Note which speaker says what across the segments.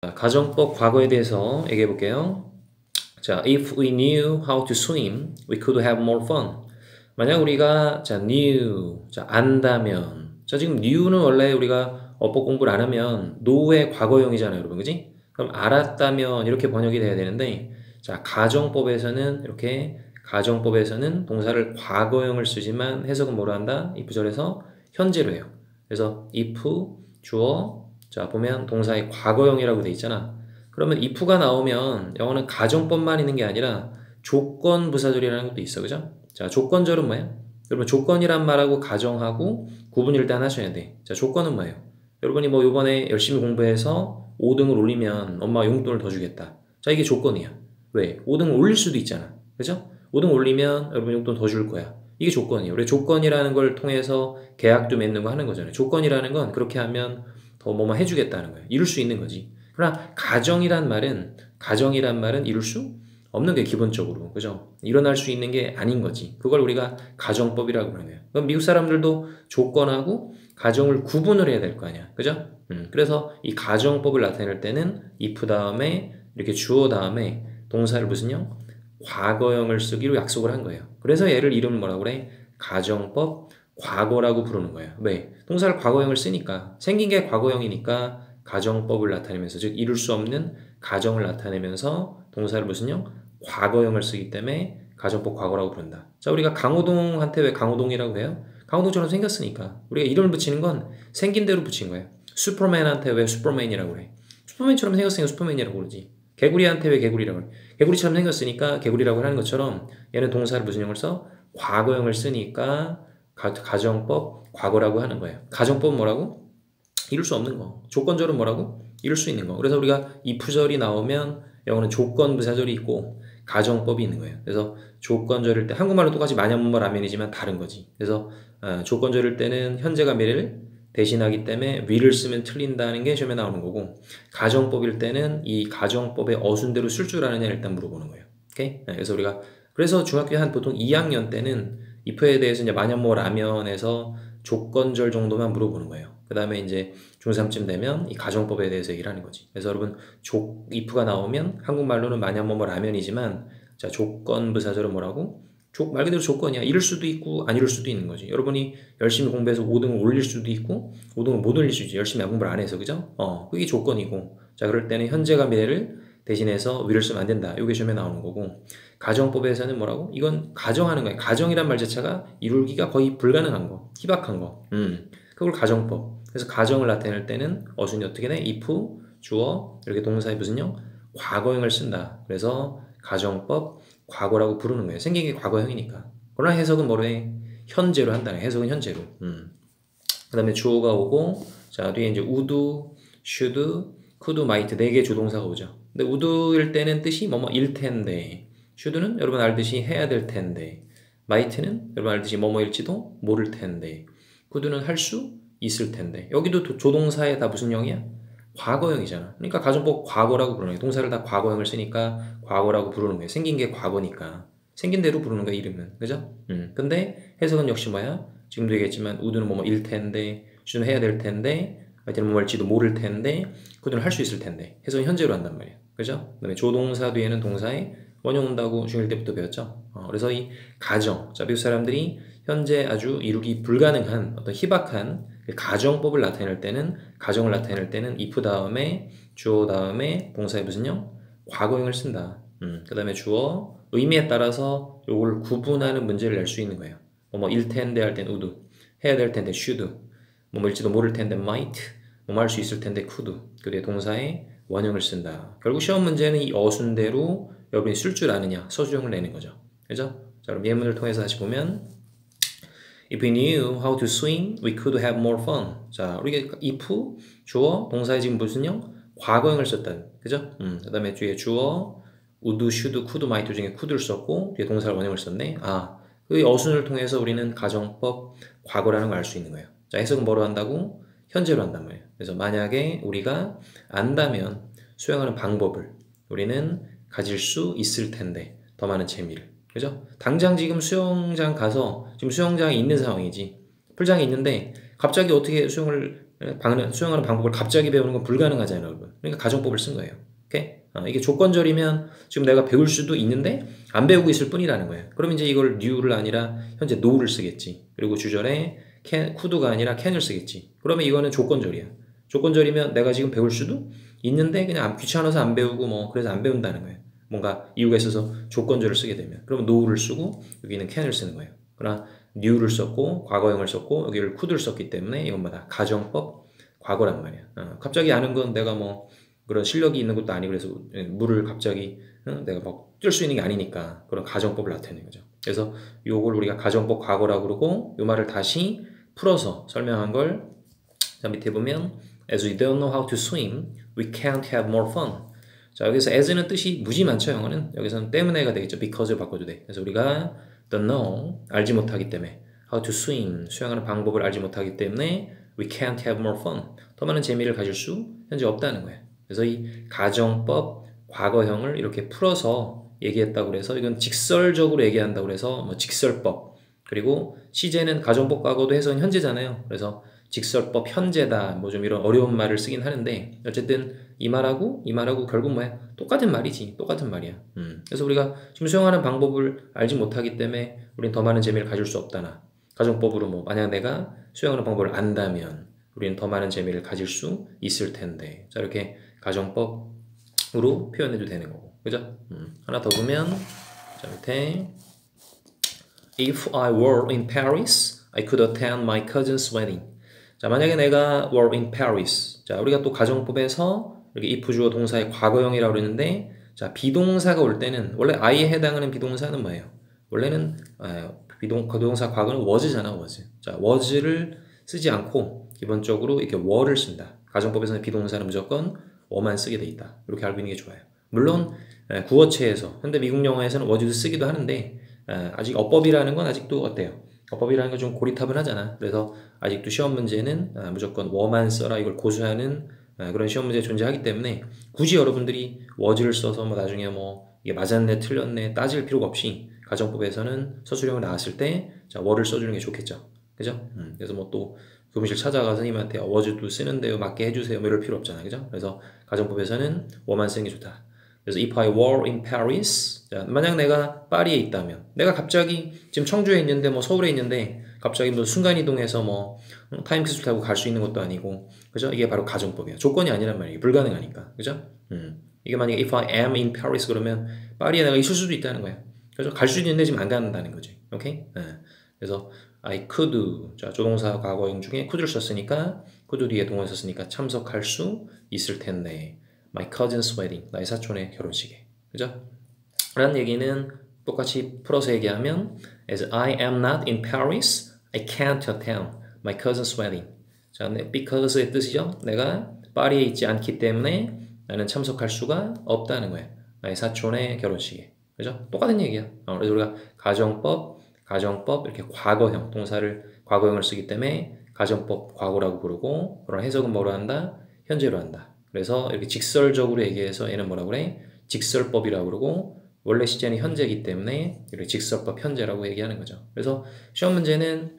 Speaker 1: 자, 가정법 과거에 대해서 얘기해 볼게요. 자, if we knew how to swim, we could have more fun. 만약 우리가 knew, 안다면. 자, 지금 knew는 원래 우리가 어법 공부를 안 하면 know의 과거형이잖아요, 여러분, 그지? 그럼 알았다면 이렇게 번역이 돼야 되는데, 자, 가정법에서는 동사를 과거형을 쓰지만 해석은 뭐로 한다? if 절에서 현재로 해요. 그래서 if 주어 자, 보면 동사의 과거형이라고 돼 있잖아. 그러면 if가 나오면 영어는 가정법만 있는 게 아니라 조건 부사절이라는 것도 있어. 그죠? 자, 조건절은 뭐야? 여러분 조건이란 말하고 가정하고 구분을 일단 하셔야 돼. 자, 조건은 뭐예요? 여러분이 뭐 요번에 열심히 공부해서 5등을 올리면 엄마가 용돈을 더 주겠다. 자, 이게 조건이야. 왜? 5등 올릴 수도 있잖아. 그죠? 5등 올리면 여러분 용돈 더 줄 거야. 이게 조건이에요. 우리 조건이라는 걸 통해서 계약도 맺는 거 하는 거잖아요. 조건이라는 건 그렇게 하면 더 뭐뭐 해주겠다는 거예요. 이룰 수 있는 거지. 그러나 가정이란 말은 이룰 수 없는 게 기본적으로. 그죠? 일어날 수 있는 게 아닌 거지. 그걸 우리가 가정법이라고 부르는 거예요. 그럼 미국 사람들도 조건하고 가정을 구분을 해야 될 거 아니야. 그죠? 그래서 이 가정법을 나타낼 때는 if 다음에 이렇게 주어 다음에 동사를 무슨요? 과거형을 쓰기로 약속을 한 거예요. 그래서 얘를 이름을 뭐라고 그래? 가정법 과거라고 부르는 거예요. 왜? 동사를 과거형을 쓰니까 생긴 게 과거형이니까 가정법을 나타내면서 즉 이룰 수 없는 가정을 나타내면서 동사를 무슨요? 과거형을 쓰기 때문에 가정법 과거라고 부른다. 자, 우리가 강호동한테 왜 강호동이라고 해요? 강호동처럼 생겼으니까 우리가 이름을 붙이는 건 생긴 대로 붙인 거예요. 슈퍼맨한테 왜 슈퍼맨이라고 그래? 슈퍼맨처럼 생겼으니까 슈퍼맨이라고 그러지. 개구리한테 왜 개구리라고 그래? 개구리처럼 생겼으니까 개구리라고 하는 것처럼 얘는 동사를 무슨 형을 써? 과거형을 쓰니까 가정법 과거라고 하는 거예요. 가정법은 뭐라고? 이룰 수 없는 거. 조건절은 뭐라고? 이룰 수 있는 거. 그래서 우리가 if절이 나오면 영어는 조건부사절이 있고 가정법이 있는 거예요. 그래서 조건절일 때 한국말로 똑같이 만약문말 라면이지만 다른 거지. 그래서 조건절일 때는 현재가 미래를 대신하기 때문에 will을 쓰면 틀린다는 게 시험에 나오는 거고 가정법일 때는 이 가정법의 어순대로 쓸 줄 아느냐 일단 물어보는 거예요. 오케이? 그래서 우리가 그래서 중학교 한 보통 2학년 때는 if에 대해서 이제 만약뭐 라면에서 조건절 정도만 물어보는 거예요. 그 다음에 이제 중3쯤 되면 이 가정법에 대해서 얘기를 하는 거지. 그래서 여러분 if가 나오면 한국말로는 만약뭐 라면이지만 자 조건부사절은 뭐라고? 말 그대로 조건이야. 이룰 수도 있고 안 이룰 수도 있는 거지. 여러분이 열심히 공부해서 5등을 올릴 수도 있고 5등을 못 올릴 수 있지. 열심히 공부를 안 해서 그죠? 그게 조건이고 자 그럴 때는 현재가 미래를 대신해서 위를 쓰면 안 된다. 이게 시험에 나오는 거고 가정법에서는 뭐라고? 이건 가정하는 거야. 가정이란 말 자체가 이루기가 거의 불가능한 거. 희박한 거. 그걸 가정법. 그래서 가정을 나타낼 때는 어순이 어떻게 돼? if, 주어, 이렇게 동사의 무슨요? 과거형을 쓴다. 그래서 가정법, 과거라고 부르는 거예요. 생긴 게 과거형이니까. 그러나 해석은 뭐로 해? 현재로 한다네. 해석은 현재로. 그 다음에 주어가 오고, 자, 뒤에 이제 would, should, could, might, 4개 조동사가 오죠. 근데 would일 때는 뜻이 뭐뭐일 텐데, should는 여러분 알듯이 해야 될 텐데, might는 여러분 알듯이 뭐뭐일지도 모를 텐데, could는 할 수 있을 텐데. 여기도 조동사에 다 무슨 형이야? 과거형이잖아. 그러니까 가정법 과거라고 부르는 거예요. 동사를 다 과거형을 쓰니까 과거라고 부르는 거예요. 생긴 게 과거니까. 생긴 대로 부르는 거야, 이름은. 그죠? 근데 해석은 역시 뭐야? 지금도 얘기했지만 우드는 뭐일 텐데, 슈는 해야 될 텐데, 마이트는 뭐일지도 모를 텐데, could는 할 수 있을 텐데. 해석은 현재로 한단 말이야. 그죠? 그다음에 조동사 뒤에는 동사에 원형 온다고 중1 때부터 배웠죠? 그래서 이 가정, 자, 미국 사람들이 현재 아주 이루기 불가능한 어떤 희박한 가정법을 나타낼 때는 가정을 나타낼 때는 if 다음에 주어 다음에 동사의 무슨요? 과거형을 쓴다. 그 다음에 주어 의미에 따라서 이걸 구분하는 문제를 낼 수 있는 거예요. 일 텐데 할 땐 would, 해야 될 텐데 should, 뭐일지도 모를 텐데 might, 할 수 있을 텐데 could. 그 뒤에 동사의 원형을 쓴다. 결국 시험 문제는 이 어순대로 여러분이 쓸 줄 아느냐 서술형을 내는 거죠. 그죠? 자, 그럼 예문을 통해서 다시 보면 If we knew how to swim, we could have more fun. 자, 우리가 if, 주어, 동사에 지금 무슨요? 과거형을 썼다. 그죠? 그 다음에 뒤에 주어, would, should, could, might 중에 could를 썼고 뒤에 동사를 원형을 썼네. 그 어순을 통해서 우리는 가정법 과거라는 걸 알 수 있는 거예요. 자, 해석은 뭐로 한다고? 현재로 한단 말이에요. 그래서 만약에 우리가 안다면 수행하는 방법을 우리는 가질 수 있을 텐데 더 많은 재미를. 그죠? 당장 지금 수영장 가서 지금 수영장에 있는 상황이지. 풀장에 있는데 갑자기 어떻게 수영을 수영하는 방법을 갑자기 배우는 건 불가능하잖아요, 여러분. 그러니까 가정법을 쓴 거예요. 오케이? 이게 조건절이면 지금 내가 배울 수도 있는데 안 배우고 있을 뿐이라는 거예요. 그럼 이제 이걸 new를 아니라 현재 no를 쓰겠지. 그리고 주절에 could가 아니라 can을 쓰겠지. 그러면 이거는 조건절이야. 조건절이면 내가 지금 배울 수도 있는데 그냥 귀찮아서 안 배우고 뭐 그래서 안 배운다는 거예요. 뭔가 이유가 있어서 조건절을 쓰게 되면 그러면 no를 쓰고 여기는 can을 쓰는 거예요. 그러나 new를 썼고 과거형을 썼고 여기를 could를 썼기 때문에 이건 뭐다? 가정법 과거란 말이야. 갑자기 아는 건 내가 뭐 그런 실력이 있는 것도 아니고 그래서 물을 갑자기 내가 막 뛸 수 있는 게 아니니까 그런 가정법을 나타내는 거죠. 그래서 요걸 우리가 가정법 과거라고 그러고 요 말을 다시 풀어서 설명한 걸 자, 밑에 보면 As we don't know how to swim, we can't have more fun. 자, 여기서 as는 뜻이 무지 많죠, 영어는. 여기서는 때문에가 되겠죠. because를 바꿔도 돼. 그래서 우리가 don't know, 알지 못하기 때문에 how to swim, 수영하는 방법을 알지 못하기 때문에 we can't have more fun. 더 많은 재미를 가질 수 현재 없다는 거예요. 그래서 이 가정법 과거형을 이렇게 풀어서 얘기했다고 그래서 이건 직설적으로 얘기한다고 그래서 뭐 직설법 그리고 시제는 가정법 과거도 해서 현재잖아요. 그래서 직설법 현재다 뭐 좀 이런 어려운 말을 쓰긴 하는데 어쨌든 이 말하고 결국 뭐야? 똑같은 말이지. 똑같은 말이야. 그래서 우리가 지금 수영하는 방법을 알지 못하기 때문에 우린 더 많은 재미를 가질 수 없다나 가정법으로 뭐 만약 내가 수영하는 방법을 안다면 우리는 더 많은 재미를 가질 수 있을 텐데 자 이렇게 가정법으로 표현해도 되는 거고 그죠? 하나 더 보면 자 밑에 If I were in Paris, I could attend my cousin's wedding. 자, 만약에 내가 were in Paris. 자, 우리가 또 가정법에서 이렇게 if 주어 동사의 과거형이라고 그러는데, 자, 비동사가 올 때는, 원래 I에 해당하는 비동사는 뭐예요? 원래는, 비동사 과거는 was잖아, was. 자, was를 쓰지 않고, 기본적으로 이렇게 were를 쓴다. 가정법에서는 비동사는 무조건 we만 쓰게 돼 있다. 이렇게 알고 있는 게 좋아요. 물론, 구어체에서, 현대 미국 영어에서는 was도 쓰기도 하는데, 아직 어법이라는 건 아직도 어때요? 어법이라는 건 좀 고리타분하잖아. 그래서 아직도 시험 문제는 무조건 워만 써라 이걸 고수하는 그런 시험 문제가 존재하기 때문에 굳이 여러분들이 was를 써서 뭐 나중에 뭐 이게 맞았네 틀렸네 따질 필요가 없이 가정법에서는 서술형을 나왔을 때 자, were를 써주는 게 좋겠죠. 그죠? 그래서 뭐 또 교무실 찾아가 선생님한테 was도 쓰는데요 맞게 해주세요 뭐 이럴 필요 없잖아. 그죠? 그래서 가정법에서는 we만 쓰는 게 좋다. 그래서 if I were in Paris, 자, 만약 내가 파리에 있다면, 내가 갑자기 지금 청주에 있는데 뭐 서울에 있는데 갑자기 뭐 순간 이동해서 뭐 타임캡슐 타고 갈 수 있는 것도 아니고, 그죠? 이게 바로 가정법이야. 조건이 아니란 말이에요. 불가능하니까, 그죠? 이게 만약에 if I am in Paris 그러면 파리에 내가 있을 수도 있다는 거야. 그죠? 갈 수도 있는데 지금 안 간다는 거지. 오케이? 그래서 I could, 자 조동사 과거형 중에 could를 썼으니까 could 뒤에 동사 썼으니까 참석할 수 있을 텐데. My cousin's wedding, 나의 사촌의 결혼식에, 그죠? 라는 얘기는 똑같이 풀어서 얘기하면 As I am not in Paris, I can't attend my cousin's wedding. 자, because의 뜻이죠. 내가 파리에 있지 않기 때문에 나는 참석할 수가 없다는 거야. 나의 사촌의 결혼식에, 그죠? 똑같은 얘기야. 그래서 우리가 가정법 이렇게 과거형 동사를 과거형을 쓰기 때문에 가정법 과거라고 부르고 그런 해석은 뭐로 한다? 현재로 한다. 그래서 이렇게 직설적으로 얘기해서 얘는 뭐라고 그래? 직설법이라고 그러고 원래 시제는 현재이기 때문에 이렇게 직설법 현재라고 얘기하는 거죠. 그래서 시험 문제는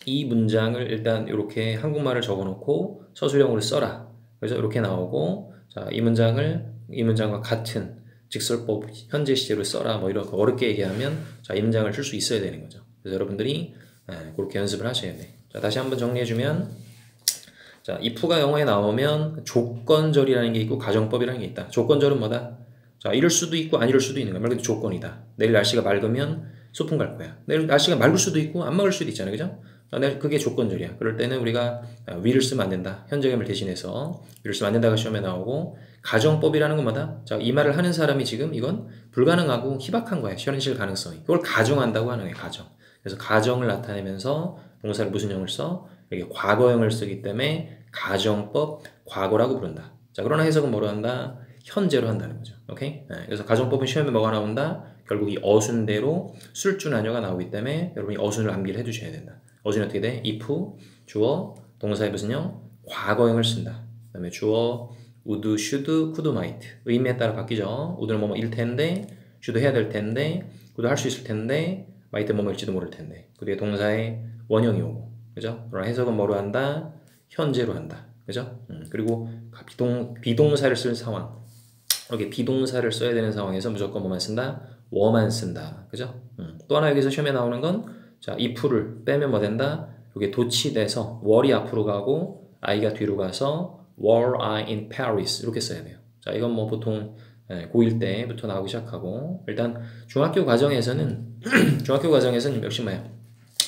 Speaker 1: 이 문장을 일단 이렇게 한국말을 적어놓고 서술형으로 써라. 그래서 이렇게 나오고 자, 이 문장과 같은 직설법 현재 시제로 써라. 뭐 이렇게 어렵게 얘기하면 자, 이 문장을 쓸 수 있어야 되는 거죠. 그래서 여러분들이 그렇게 연습을 하셔야 돼. 자, 다시 한번 정리해주면 자, if가 영어에 나오면 조건절이라는 게 있고 가정법이라는 게 있다. 조건절은 뭐다? 자, 이럴 수도 있고 안 이럴 수도 있는 거야. 말 그대로 조건이다. 내일 날씨가 맑으면 소풍 갈 거야. 내일 날씨가 맑을 수도 있고 안 맑을 수도 있잖아요. 그죠? 자, 그게 조건절이야. 그럴 때는 우리가 will을 쓰면 안 된다. 현재금을 대신해서 will을 쓰면 안 된다가 시험에 나오고 가정법이라는 건 뭐다? 자, 이 말을 하는 사람이 지금 이건 불가능하고 희박한 거야. 현실 가능성이. 그걸 가정한다고 하는 거야. 가정. 그래서 가정을 나타내면서 동사를 무슨 형을 써? 이렇게 과거형을 쓰기 때문에 가정법 과거라고 부른다. 자, 그러나 해석은 뭐로 한다? 현재로 한다는 거죠. 오케이? 그래서 가정법은 시험에 뭐가 나온다? 결국 이 어순대로 술주나녀가 나오기 때문에 여러분이 어순을 암기를 해두셔야 된다. 어순이 어떻게 돼? if, 주어, 동사의 무슨 형? 과거형을 쓴다. 그 다음에 주어, would, should, could, might. 의미에 따라 바뀌죠. would는 뭐뭐일 텐데, should 해야 될 텐데, could 할 수 있을 텐데, might는 뭐뭐일지도 모를 텐데. 그 뒤에 동사의 원형이 오고. 그죠? 그러나 해석은 뭐로 한다? 현재로 한다. 그죠? 그리고 비동사를 쓸 상황. 이렇게 비동사를 써야 되는 상황에서 무조건 뭐만 쓴다? 워만 쓴다. 그죠? 또 하나 여기서 시험에 나오는 건, 자, if를 빼면 뭐 된다? 이게 도치돼서 were이 앞으로 가고 I가 뒤로 가서 were I in Paris 이렇게 써야 돼요. 자, 이건 뭐 보통 고1 때부터 나오기 시작하고, 일단 중학교 과정에서는 역시 뭐야?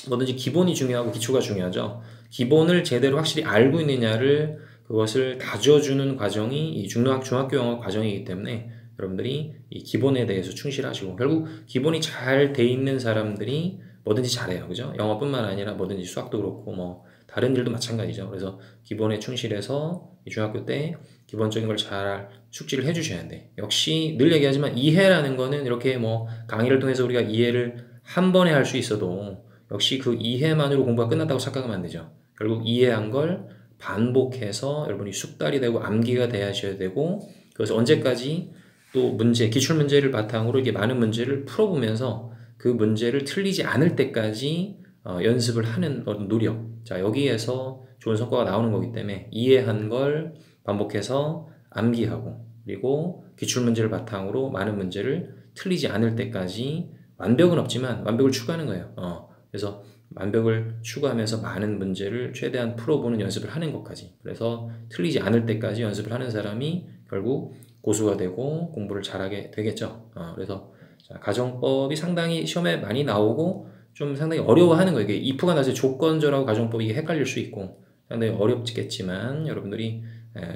Speaker 1: 뭐든지 기본이 중요하고 기초가 중요하죠. 기본을 제대로 확실히 알고 있느냐를 그것을 다져주는 과정이 이 중학교 영어 과정이기 때문에 여러분들이 이 기본에 대해서 충실하시고, 결국 기본이 잘 돼 있는 사람들이 뭐든지 잘해요. 그죠? 영어뿐만 아니라 뭐든지 수학도 그렇고 뭐 다른 일도 마찬가지죠. 그래서 기본에 충실해서 이 중학교 때 기본적인 걸 잘 숙지를 해주셔야 돼. 역시 늘 얘기하지만 이해라는 거는 이렇게 뭐 강의를 통해서 우리가 이해를 한 번에 할 수 있어도 역시 그 이해만으로 공부가 끝났다고 착각하면 안 되죠. 결국 이해한 걸 반복해서 여러분이 숙달이 되고 암기가 돼야 하셔야 되고, 그래서 언제까지 또 기출문제를 바탕으로 이게 많은 문제를 풀어보면서 그 문제를 틀리지 않을 때까지 연습을 하는 노력. 자, 여기에서 좋은 성과가 나오는 거기 때문에 이해한 걸 반복해서 암기하고, 그리고 기출문제를 바탕으로 많은 문제를 틀리지 않을 때까지, 완벽은 없지만 완벽을 추구하는 거예요. 그래서 완벽을 추구하면서 많은 문제를 최대한 풀어보는 연습을 하는 것까지, 그래서 틀리지 않을 때까지 연습을 하는 사람이 결국 고수가 되고 공부를 잘하게 되겠죠. 그래서 자, 가정법이 상당히 시험에 많이 나오고 좀 상당히 어려워하는 거예요. 이게 if가 나서 조건절하고 가정법이 이게 헷갈릴 수 있고 상당히 어렵겠지만, 여러분들이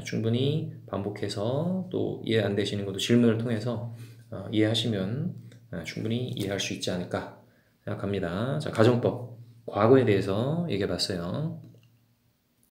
Speaker 1: 충분히 반복해서 또 이해 안 되시는 것도 질문을 통해서 이해하시면 충분히 이해할 수 있지 않을까 생각합니다. 자, 가정법 과거에 대해서 얘기해 봤어요.